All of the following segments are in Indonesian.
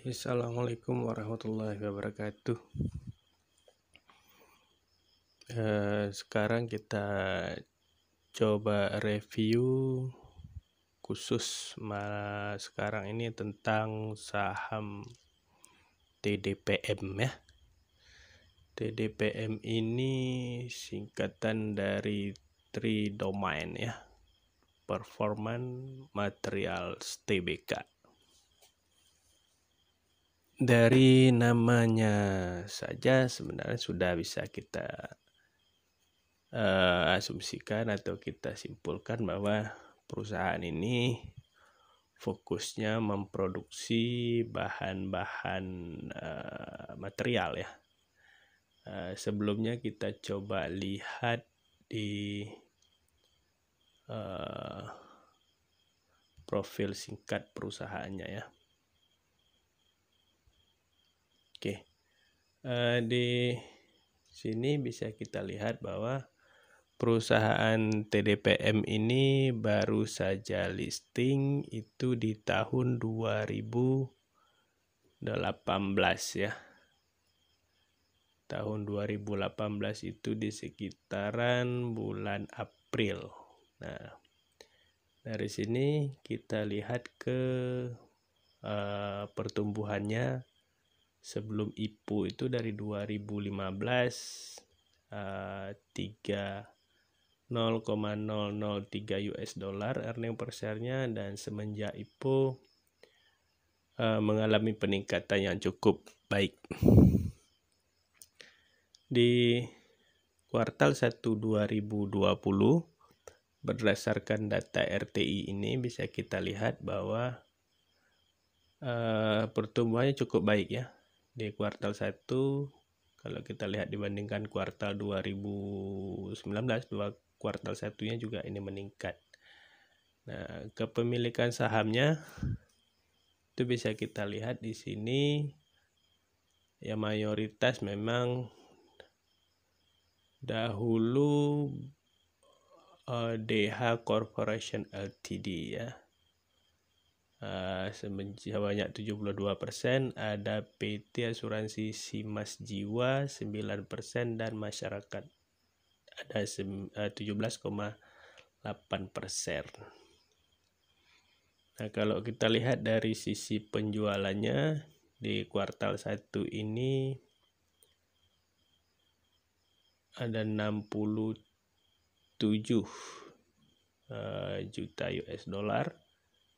Assalamualaikum warahmatullahi wabarakatuh. Sekarang kita coba review khusus sekarang ini tentang saham TDPM ya. TDPM ini singkatan dari Three Domain ya, Performance Materials Tbk. Dari namanya saja sebenarnya sudah bisa kita asumsikan atau kita simpulkan bahwa perusahaan ini fokusnya memproduksi bahan-bahan material ya. Sebelumnya kita coba lihat di profil singkat perusahaannya ya. Oke, di sini bisa kita lihat bahwa perusahaan TDPM ini baru saja listing itu di tahun 2018 ya. Tahun 2018 itu di sekitaran bulan April. Nah, dari sini kita lihat ke pertumbuhannya sebelum IPO itu dari 2015 0,003 US dollar earning per share-nya, dan semenjak IPO mengalami peningkatan yang cukup baik. Di kuartal 1 2020 berdasarkan data RTI ini bisa kita lihat bahwa pertumbuhannya cukup baik ya. Di kuartal 1 kalau kita lihat dibandingkan kuartal 2019, kuartal satunya juga ini meningkat. Nah, kepemilikan sahamnya itu bisa kita lihat di sini ya, mayoritas memang dahulu DH Corporation Ltd ya. Sebanyak 72%, ada PT Asuransi Simas Jiwa 9%, dan masyarakat ada 17,8%. Nah, kalau kita lihat dari sisi penjualannya di kuartal 1 ini ada 67 juta US dollar.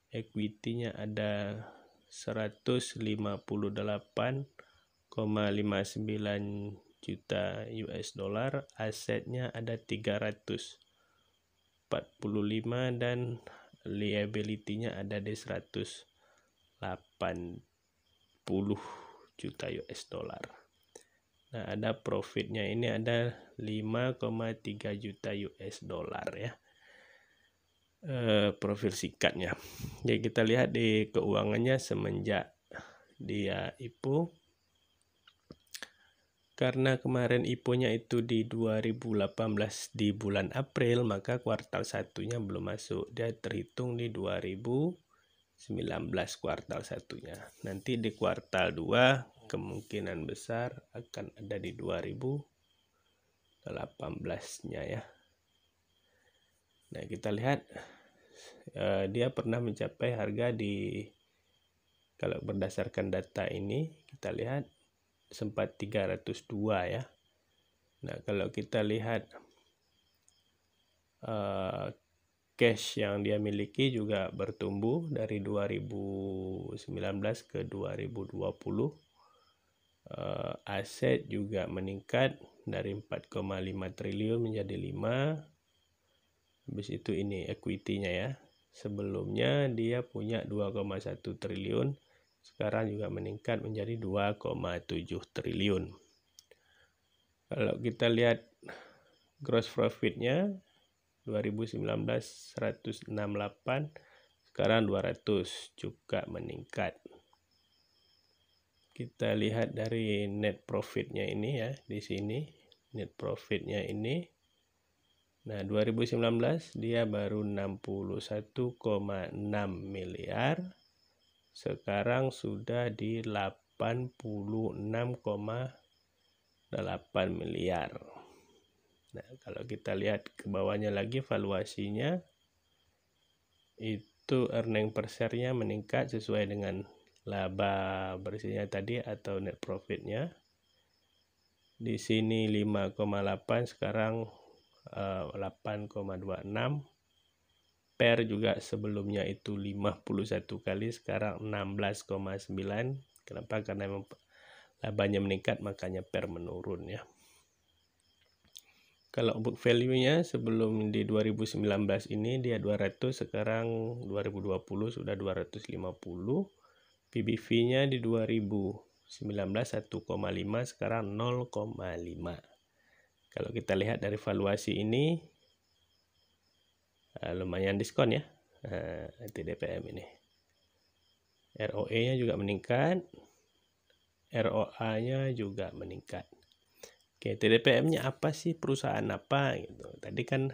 Equity-nya ada 158,59 juta US dollar, asetnya ada 345, dan liability-nya ada di 180 juta US dollar. Nah, ada profitnya ini ada 5,3 juta US dollar ya. Profil singkatnya. Jadi kita lihat di keuangannya semenjak dia IPO, karena kemarin IPO-nya itu di 2018 di bulan April, maka kuartal satunya belum masuk. Dia terhitung di 2019 kuartal satunya. Nanti di kuartal 2 kemungkinan besar akan ada di 2018-nya ya. Nah, kita lihat dia pernah mencapai harga di, kalau berdasarkan data ini kita lihat sempat 302 ya. Nah, kalau kita lihat cash yang dia miliki juga bertumbuh dari 2019 ke 2020. Aset juga meningkat dari 4,5 triliun menjadi 5. Habis itu ini equity-nya ya. Sebelumnya dia punya 2,1 triliun. Sekarang juga meningkat menjadi 2,7 triliun. Kalau kita lihat gross profit-nya 2019 168, sekarang 200, juga meningkat. Kita lihat dari net profit-nya ini ya, di sini net profit-nya ini. Nah, 2019 dia baru 61,6 miliar. Sekarang sudah di 86,8 miliar. Nah, kalau kita lihat ke bawahnya lagi valuasinya, itu earning per share-nya meningkat sesuai dengan laba bersihnya tadi atau net profit-nya. Di sini 5,8, sekarang 8,26. PER juga sebelumnya itu 51 kali, sekarang 16,9. Kenapa? Karena memang labanya meningkat, makanya PER menurun ya. Kalau book value-nya sebelum di 2019 ini dia 200, sekarang 2020 sudah 250. PBV-nya di 2019 1,5, sekarang 0,5. Kalau kita lihat dari valuasi ini lumayan diskon ya, TDPM ini. ROE-nya juga meningkat, ROA-nya juga meningkat. Oke, TDPM-nya apa sih, perusahaan apa gitu. Tadi kan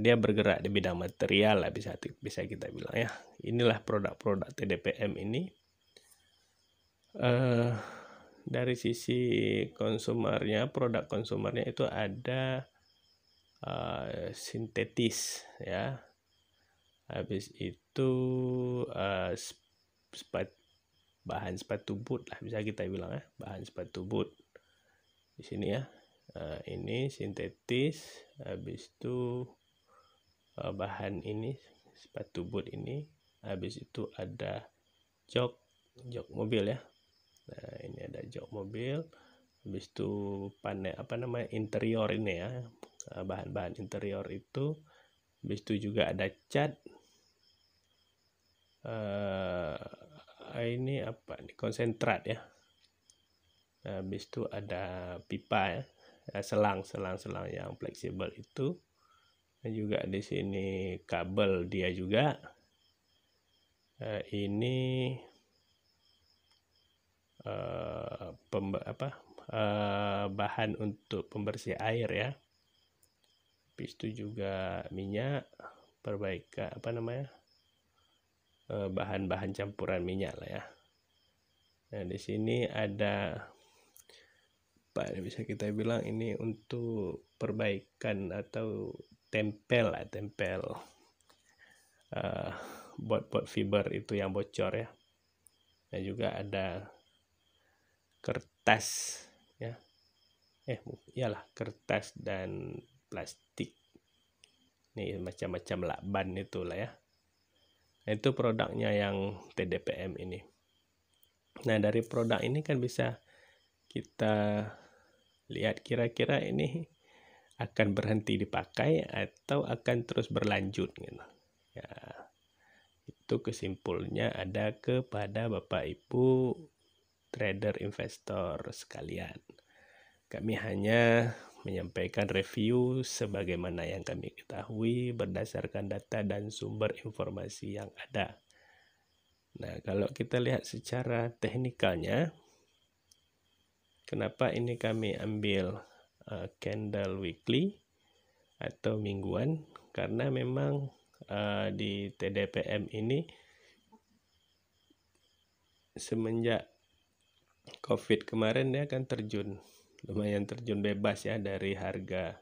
dia bergerak di bidang material lah, bisa kita bilang ya. Inilah produk-produk TDPM ini. Dari sisi konsumernya, produk konsumernya itu ada sintetis ya. Habis itu bahan sepatu boot lah, bisa kita bilang ya, bahan sepatu boot di sini ya. Ini sintetis. Habis itu bahan ini sepatu boot ini. Habis itu ada jok mobil ya. Nah, ini ada jok mobil. Habis itu panel interior ini ya, bahan-bahan interior itu. Habis itu juga ada cat. Ini apa nih, konsentrat ya. Habis itu ada pipa ya, selang yang fleksibel itu. Dan juga di sini kabel dia juga. Ini bahan untuk pembersih air ya. Habis itu juga minyak, perbaikan bahan-bahan campuran minyak lah ya. Nah, di sini ada bisa kita bilang ini untuk perbaikan atau tempel bot fiber itu yang bocor ya. Dan juga ada kertas ya, kertas dan plastik. Ini macam-macam lakban itulah ya. Nah, itu produknya yang TDPM ini. Nah, dari produk ini kan bisa kita lihat kira-kira ini akan berhenti dipakai atau akan terus berlanjut gitu. Ya, itu kesimpulannya ada kepada Bapak Ibu trader investor sekalian. Kami hanya menyampaikan review sebagaimana yang kami ketahui berdasarkan data dan sumber informasi yang ada. Nah, kalau kita lihat secara teknikalnya, kenapa ini kami ambil candle weekly atau mingguan? Karena memang di TDPM ini semenjak COVID kemarin dia akan lumayan terjun bebas ya, dari harga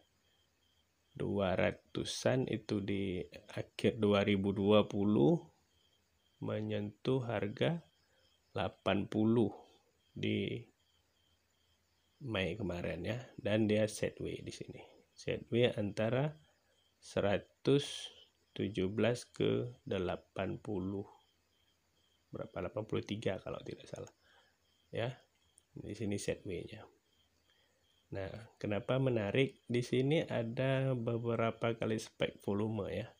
200-an itu di akhir 2020 menyentuh harga 80 di Mei kemarin ya, dan dia sideways di sini. Sideways antara 117 ke 80 berapa, 83 kalau tidak salah ya. Di sini sideways-nya. Nah, kenapa menarik? Di sini ada beberapa kali spek volume ya.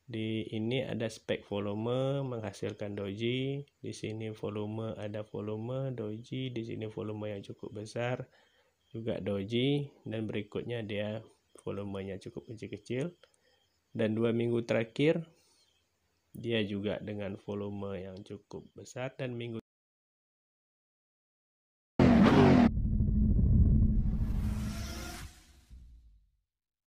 Di ini ada spek volume menghasilkan doji. Di sini volume, ada volume doji. Di sini volume yang cukup besar juga doji, dan berikutnya dia volumenya cukup kecil-kecil. Dan 2 minggu terakhir dia juga dengan volume yang cukup besar, dan minggu